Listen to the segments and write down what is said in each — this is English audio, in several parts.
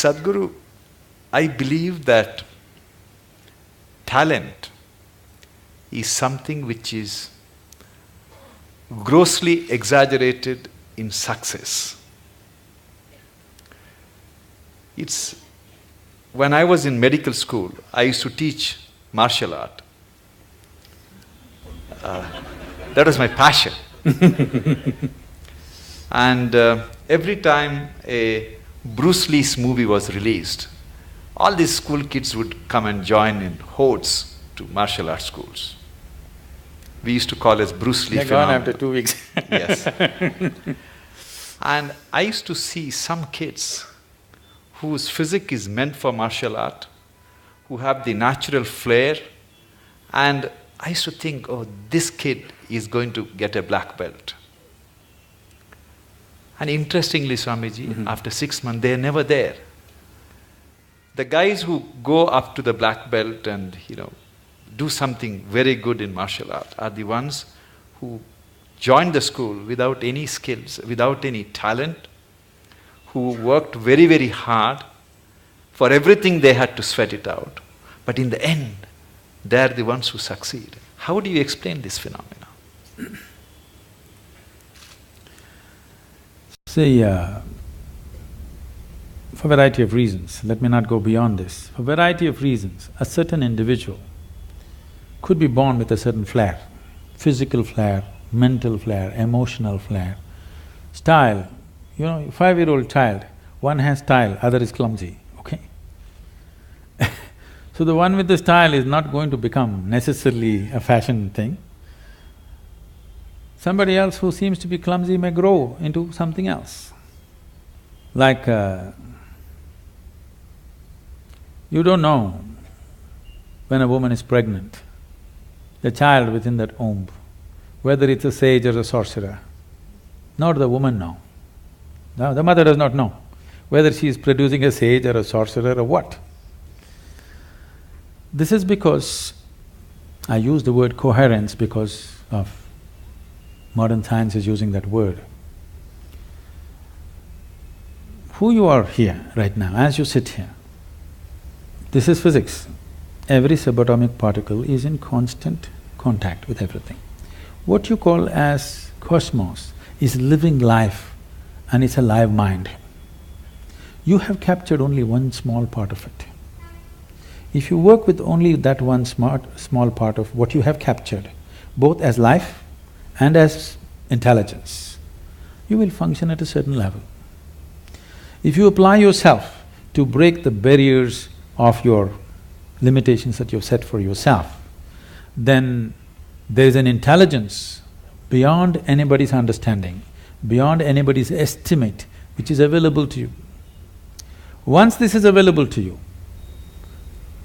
Sadhguru, I believe that talent is something which is grossly exaggerated in success. When I was in medical school, I used to teach martial art. That was my passion. And every time a Bruce Lee's movie was released, all these school kids would come and join in hordes to martial arts schools. We used to call it Bruce Lee phenomenon. They're gone after 2 weeks. Yes. And I used to see some kids whose physique is meant for martial art, who have the natural flair, and I used to think, oh, this kid is going to get a black belt. And interestingly, Swamiji, after 6 months, they are never there. The guys who go up to the black belt and, do something very good in martial art are the ones who joined the school without any skills, without any talent, who worked very, very hard. For everything they had to sweat it out. But in the end, they are the ones who succeed. How do you explain this phenomena? See, for a variety of reasons, let me not go beyond this. For a variety of reasons, a certain individual could be born with a certain flair, physical flair, mental flair, emotional flair, style. 5-year-old child, one has style, other is clumsy, okay? So the one with the style is not going to become necessarily a fashion thing. Somebody else who seems to be clumsy may grow into something else. Like, you don't know when a woman is pregnant, the child within that womb, whether it's a sage or a sorcerer, nor the woman know. No, the mother does not know whether she is producing a sage or a sorcerer or what. This is because, I use the word coherence because of modern science is using that word. Who you are here right now, as you sit here, this is physics. Every subatomic particle is in constant contact with everything. What you call as cosmos is living life and it's a live mind. You have captured only one small part of it. If you work with only that one small part of what you have captured, both as life and as intelligence, you will function at a certain level. If you apply yourself to break the barriers of your limitations that you've set for yourself, then there is an intelligence beyond anybody's understanding, beyond anybody's estimate, which is available to you. Once this is available to you,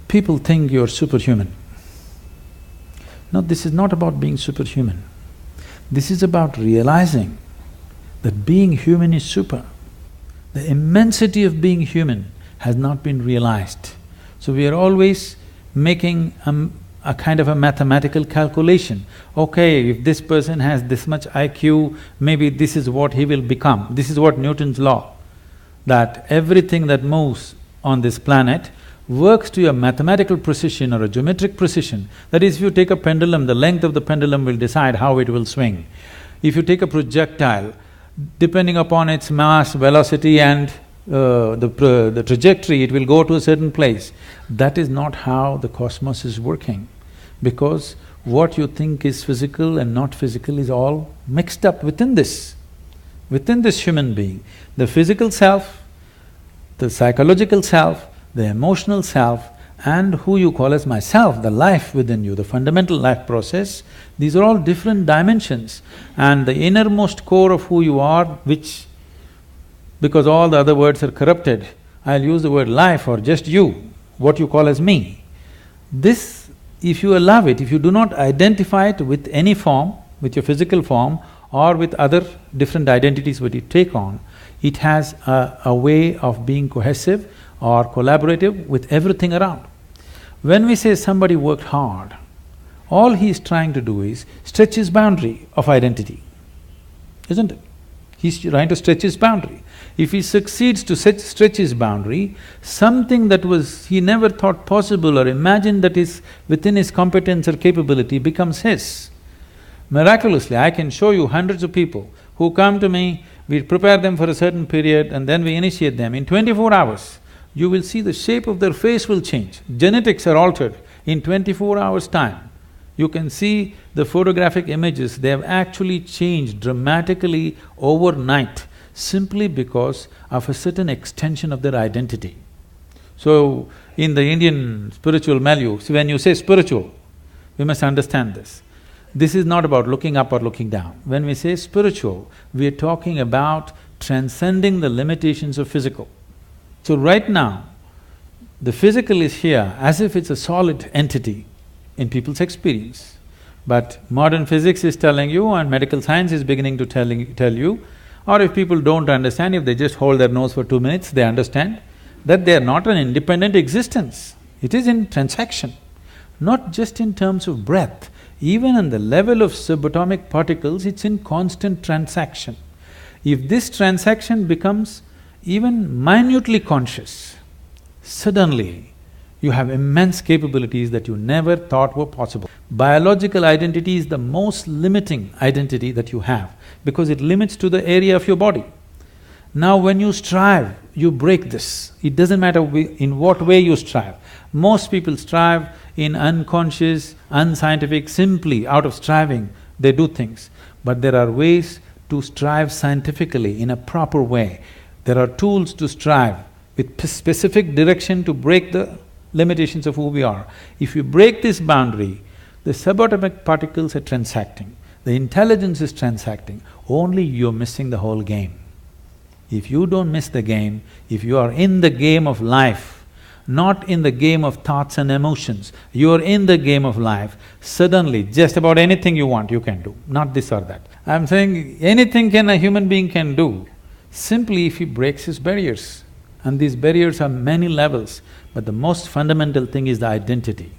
people think you're superhuman. No, this is not about being superhuman. This is about realizing that being human is super. The immensity of being human has not been realized. So we are always making a kind of a mathematical calculation. Okay, if this person has this much IQ, maybe this is what he will become. This is what Newton's law, that everything that moves on this planet works to a mathematical precision or a geometric precision. That is, if you take a pendulum, the length of the pendulum will decide how it will swing. If you take a projectile, depending upon its mass, velocity and the trajectory, it will go to a certain place. That is not how the cosmos is working, because what you think is physical and not physical is all mixed up within this human being. The physical self, the psychological self, the emotional self, and who you call as myself, the life within you, the fundamental life process, these are all different dimensions. And the innermost core of who you are, which, because all the other words are corrupted, I'll use the word life or just you, what you call as me. This, if you allow it, if you do not identify it with any form, with your physical form or with other different identities what you take on, it has a way of being cohesive or collaborative with everything around. When we say somebody worked hard, all he is trying to do is stretch his boundary of identity, isn't it? He's trying to stretch his boundary. If he succeeds to stretch his boundary, something that was he never thought possible or imagined that is within his competence or capability becomes his. Miraculously, I can show you hundreds of people who come to me, we prepare them for a certain period and then we initiate them. In 24 hours, you will see the shape of their face will change. Genetics are altered in 24 hours' time. You can see the photographic images, they have actually changed dramatically overnight simply because of a certain extension of their identity. So, in the Indian spiritual milieu, so when you say spiritual, we must understand this. This is not about looking up or looking down. When we say spiritual, we are talking about transcending the limitations of physical. So right now, the physical is here as if it's a solid entity in people's experience. But modern physics is telling you and medical science is beginning to tell you, or if people don't understand, if they just hold their nose for 2 minutes, they understand that they are not an independent existence. It is in transaction, not just in terms of breath. Even on the level of subatomic particles, it's in constant transaction. If this transaction becomes even minutely conscious, suddenly you have immense capabilities that you never thought were possible. Biological identity is the most limiting identity that you have because it limits to the area of your body. Now when you strive, you break this. It doesn't matter in what way you strive. Most people strive in unconscious, unscientific, simply out of striving, they do things. But there are ways to strive scientifically in a proper way. There are tools to strive with specific direction to break the limitations of who we are. If you break this boundary, the subatomic particles are transacting, the intelligence is transacting, only you're missing the whole game. If you don't miss the game, if you are in the game of life, not in the game of thoughts and emotions, you are in the game of life, suddenly just about anything you want you can do, not this or that. I'm saying anything a human being can do, simply if he breaks his barriers. And these barriers are many levels, but the most fundamental thing is the identity.